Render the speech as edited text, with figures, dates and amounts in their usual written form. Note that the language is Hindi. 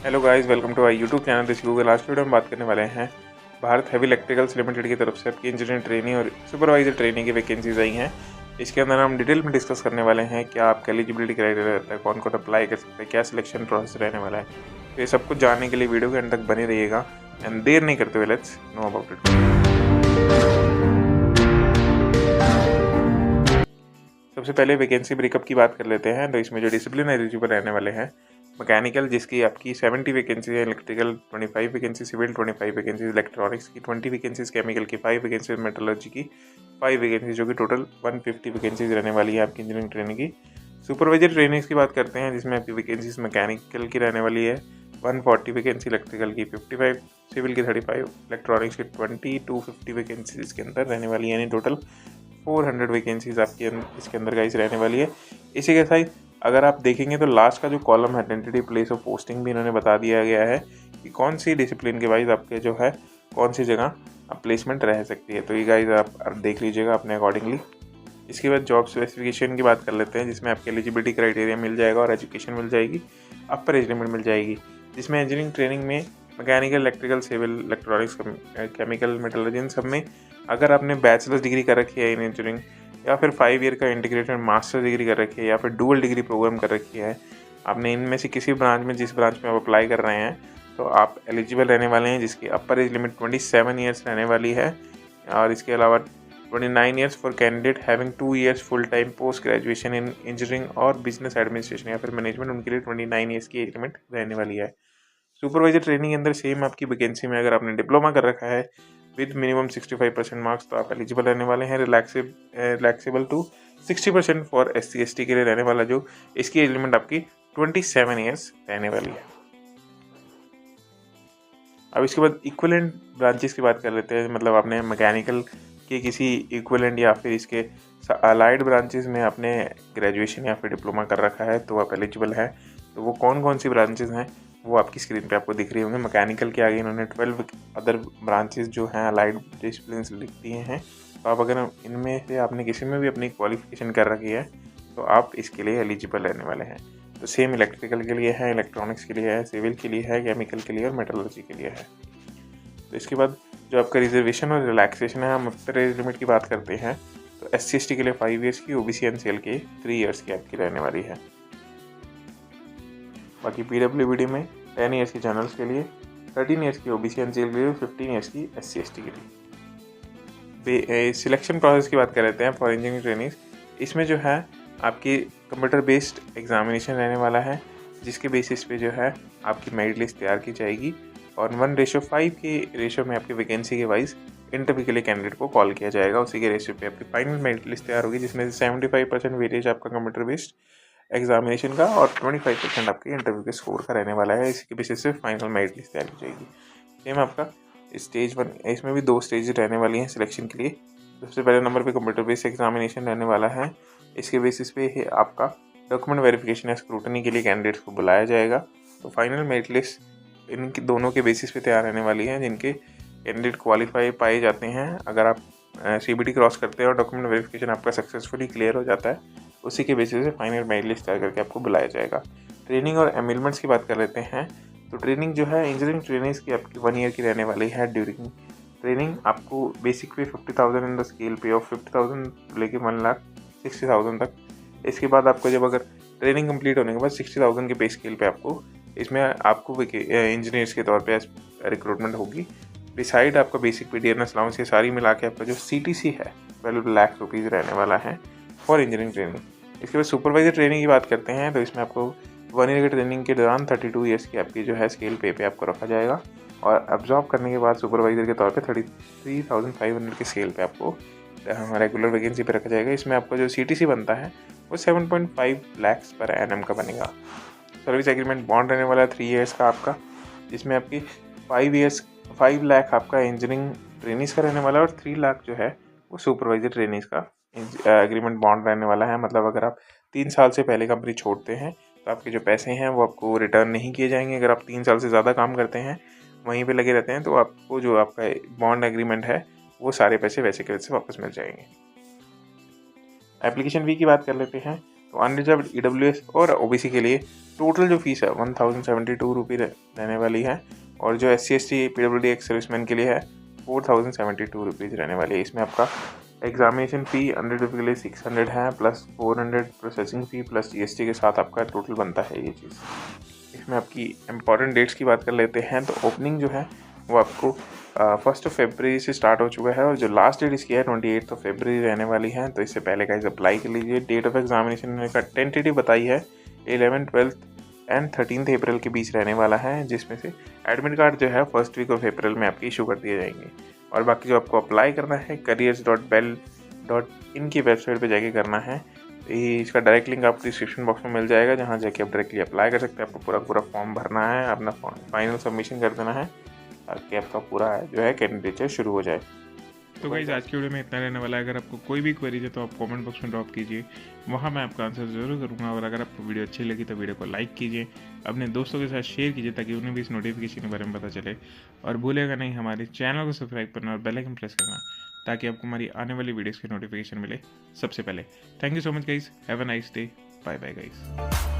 Hello guys, welcome to I YouTube channel this Google. आज की वीडियो में बात करने वाले हैं भारत हैवी इलेक्ट्रिकल्स लिमिटेड की तरफ से आपकी इंजीनियरिंग ट्रेनिंग और सुपरवाइजर ट्रेनिंग की वैकेंसीज आई हैं। इसके अंदर हम डिटेल में डिस्कस करने वाले हैं क्या आपका एलिजिबिलिटी क्राइटेरिया रहता है, कौन कौन अप्लाई कर सकते हैं, क्या सिलेक्शन प्रोसेस रहने वाला है। तो ये सब कुछ जानने के लिए वीडियो के अंत तक बने रहिएगा एंड देर नहीं करते हुए लेट्स नो अबाउट इट। सबसे पहले वैकेंसी ब्रेकअप की बात कर लेते हैं। तो इसमें जो डिसिप्लिन एलिजिबल रहने वाले हैं, मैकेनिकल जिसकी आपकी 70 वैकेंसी है, electrical 25 vacancy, civil 25 vacancy, electronics की 20 वैकेंसीज, केमिकल की 5 वैकेंसीज, मेटलर्जी की 5 वैकेंसी, जो कि टोटल 150 वैकेंसीज रहने वाली है आपकी इंजीनियरिंग ट्रेनिंग की। सुपरवाइजर ट्रेनिंग्स की बात करते हैं जिसमें आपकी वैकेंसीज मैकेनिकल की रहने वाली है 140 वैकेंसी, इलेक्ट्रिकल की 55, सिविल की 35, इलेक्ट्रॉनिक्स की 20, 250 वैकेंसी इसके अंदर रहने वाली है, यानी टोटल 400 वैकेंसीज आपके इसके अंदर गाइस रहने वाली है। इसी के साथ अगर आप देखेंगे तो लास्ट का जो कॉलम है टेंटेटिव प्लेस ऑफ पोस्टिंग भी इन्होंने बता दिया गया है कि कौन सी डिसिप्लिन के वाइज आपके जो है कौन सी जगह प्लेसमेंट रह सकती है। तो ये गाइस आप देख लीजिएगा अपने अकॉर्डिंगली। इसके बाद जॉब स्पेसिफिकेशन की बात कर लेते हैं जिसमें आपके एलिजिबिलिटी क्राइटेरिया मिल जाएगा और एजुकेशन मिल जाएगी, अपर एज लिमिट मिल जाएगी, जिसमें इंजीनियरिंग ट्रेनिंग में mechanical, electrical, civil, electronics, chemical, metallurgy, इन सब में अगर आपने बैचलर्स डिग्री कर रखी है इन इंजीनियरिंग, या फिर 5 ईयर का इंटीग्रेटेड मास्टर डिग्री कर रखी है, या फिर डुअल डिग्री प्रोग्राम कर रखी है, आपने इनमें से किसी ब्रांच में, जिस ब्रांच में आप अप्लाई कर रहे हैं, तो आप एलिजिबल रहने वाले हैं, जिसकी अपर एज लिमिट 27 ईयर्स रहने वाली है। और इसके अलावा 29 years for candidate having 2 years full time post graduation in engineering और बिजनेस एडमिनिस्ट्रेशन या फिर मैनेजमेंट, उनके लिए 29 ईयर्स की एज लिमिट रहने वाली है। सुपरवाइजर ट्रेनिंग के अंदर सेम आपकी वैकेंसी में अगर आपने डिप्लोमा कर रखा है विद मिनिमम 65% मार्क्स, तो आप एलिजिबल रहने वाले हैं। रिलैक्सेबल टू 60% फॉर SC/ST के लिए रहने वाला, जो इसकी एज लिमिट आपकी 27 ईयर्स रहने वाली है। अब इसके बाद इक्विवेलेंट ब्रांचेस की बात कर लेते हैं। मतलब आपने मैकेनिकल के किसी इक्विवेलेंट या फिर इसके अलाइड ब्रांचेस में आपने ग्रेजुएशन या फिर डिप्लोमा कर रखा है तो आप एलिजिबल हैं। तो वो कौन कौन सी ब्रांचेस हैं वो आपकी स्क्रीन पे आपको दिख रही होंगी। मैकेनिकल के आगे इन्होंने 12 अदर ब्रांचेस जो हैं अलाइड डिसिप्लिन्स लिख दिए हैं। तो आप अगर इनमें से आपने किसी में भी अपनी क्वालिफिकेशन कर रखी है तो आप इसके लिए एलिजिबल रहने वाले हैं। तो सेम इलेक्ट्रिकल के लिए है, इलेक्ट्रॉनिक्स के लिए है, सिविल के लिए है, केमिकल के लिए और मेटलर्जी के लिए है। तो इसके बाद जो आपका रिजर्वेशन और रिलैक्सेशन है, हम अपर एज लिमिट की बात करते हैं तो SC/ST के लिए 5 ईयर्स की, OBC NCL के 3 ईयर्स की आपकी रहने वाली है। बाकी PWBD में 10 ईयर्स की जनरल्स के लिए, 13 ईयर्स की OBC NCL के लिए, 15 ईयर्स की SC/ST के लिए। सिलेक्शन प्रोसेस की बात कर लेते हैं फॉर इंजीनियरिंग ट्रेनिंग। इसमें जो है आपकी कंप्यूटर बेस्ड एग्जामिनेशन रहने वाला है, जिसके बेसिस पे जो है आपकी मेरिट लिस्ट तैयार की जाएगी और 1:5 के रेशो में आपकी वैकेंसी के वाइज इंटरव्यू के लिए कैंडिडेट को कॉल किया जाएगा। उसी के रेशो पे आपकी फाइनल मेरिट लिस्ट तैयार होगी, जिसमें से 75% वेटेज आपका कंप्यूटर बेस्ड एग्जामिनेशन का और 25% आपके इंटरव्यू के स्कोर का रहने वाला है। इसके बेसिस से फाइनल मेरिट लिस्ट तैयार की जाएगी। सेम आपका स्टेज 1, इसमें भी 2 स्टेज रहने वाली हैं सिलेक्शन के लिए। सबसे पहले नंबर पे कंप्यूटर बेस्ड एग्जामिनेशन रहने वाला है। इसके बेसिस पे ही आपका डॉक्यूमेंट वेरिफिकेशन या स्क्रूटनी के लिए कैंडिडेट्स को बुलाया जाएगा। तो फाइनल मेरिट लिस्ट इनकी दोनों के बेसिस पे तैयार रहने वाली है, जिनके कैंडिडेट क्वालिफाई पाए जाते हैं। अगर आप CBT क्रॉस करते हैं और डॉक्यूमेंट वेरिफिकेशन आपका सक्सेसफुली क्लियर हो जाता है, उसी के बेसिस पे फाइनल मेरिट लिस्ट तैयार करके आपको बुलाया जाएगा। ट्रेनिंग और एमिलमेंट्स की बात कर लेते हैं। तो ट्रेनिंग जो है इंजीनियरिंग ट्रेनिंग्स की आपकी 1 ईयर की रहने वाली है। ड्यूरिंग ट्रेनिंग आपको बेसिक पे 50,000 इन द स्केल पे ऑफ 50,000 लेके 1,60,000 तक। इसके बाद आपको जब अगर ट्रेनिंग कंप्लीट होने के बाद 60,000 के पे स्केल पे आपको इसमें आपको इंजीनियर्स के तौर पे रिक्रूटमेंट होगी। बिसाइड आपका बेसिक पे DNS अलाउंस ये सारी मिला के आपका जो CTC है 12 लाख रुपीज़ रहने वाला है फॉर इंजीनियरिंग ट्रेनिंग। इसके बाद सुपरवाइजर ट्रेनिंग की बात करते हैं तो इसमें आपको 1 ईयर की ट्रेनिंग के दौरान 32 ईयर्स की आपकी जो है स्केल पे आपको रखा जाएगा और एब्जॉर्ब करने के बाद सुपरवाइजर के तौर पे 33,500 के स्केल पे आपको रेगुलर वैकेंसी पे रखा जाएगा। इसमें आपका जो CTC बनता है वो 7.5 लाख पर एनएम का बनेगा। सर्विस एग्रीमेंट बॉन्ड रहने वाला है 3 ईयर्स का आपका, जिसमें आपकी 5 लाख आपका इंजीनियरिंग ट्रेनिंग्स का रहने वाला है और 3 लाख जो है वो सुपरवाइजर ट्रेनिंग्स का एग्रीमेंट बॉन्ड रहने वाला है। मतलब अगर आप 3 साल से पहले कंपनी छोड़ते हैं तो आपके जो पैसे हैं वो आपको रिटर्न नहीं किए जाएंगे। अगर आप 3 साल से ज़्यादा काम करते हैं, वहीं पे लगे रहते हैं, तो आपको जो आपका बॉन्ड एग्रीमेंट है वो सारे पैसे वैसे के वैसे वापस मिल जाएंगे। एप्लीकेशन फ़ी की बात कर लेते हैं तो अनरिजर्व EWS और OBC के लिए टोटल जो फीस है 1072 रुपये रहने वाली है, और जो SC ST PWD ex serviceman के लिए है 4072 रुपीज़ रहने वाली है। इसमें आपका एग्जामिनेशन फ़ी अनरिजर्व के लिए 600 है, plus 400 processing fee plus GST के साथ आपका टोटल बनता है ये चीज़। इसमें आपकी इम्पॉर्टेंट डेट्स की बात कर लेते हैं, तो ओपनिंग जो है वो आपको 1 फरवरी से स्टार्ट हो चुका है, और जो लास्ट डेट इसकी है 28 फरवरी रहने वाली है। तो इससे पहले गाइस अप्लाई कर लीजिए। डेट ऑफ एग्जामिनेशन का टेंटेटिव बताई है 11, 12 एंड 13 अप्रैल के बीच रहने वाला है, जिसमें से एडमिट कार्ड जो है फर्स्ट वीक ऑफ अप्रैल में आपकी इशू कर दिए जाएंगे। और बाकी जो आपको अप्लाई करना है careers.bell.in की वेबसाइट पे जाके करना है। इसका डायरेक्ट लिंक आपको डिस्क्रिप्शन बॉक्स में मिल जाएगा, जहाँ जाके आप डायरेक्टली अप्लाई कर सकते हैं। आपको पूरा फॉर्म भरना है, अपना फाइनल सबमिशन कर देना है, ताकि आपका पूरा जो है कैंडिडेचर शुरू हो जाए। तो गाइस आज की वीडियो में इतना रहने वाला है। अगर आपको कोई भी क्वेरी है तो आप कमेंट बॉक्स में ड्रॉप कीजिए, वहाँ मैं आपका आंसर ज़रूर करूँगा। और अगर आपको वीडियो अच्छी लगी तो वीडियो को लाइक कीजिए, अपने दोस्तों के साथ शेयर कीजिए, ताकि उन्हें भी इस नोटिफिकेशन के बारे में पता चले। और भूलेगा नहीं हमारे चैनल को सब्सक्राइब करना और बेल आइकन प्रेस करना, ताकि आपको हमारी आने वाली वीडियोज़ की नोटिफिकेशन मिले सबसे पहले। Thank you so much guys, have a nice day, bye bye guys.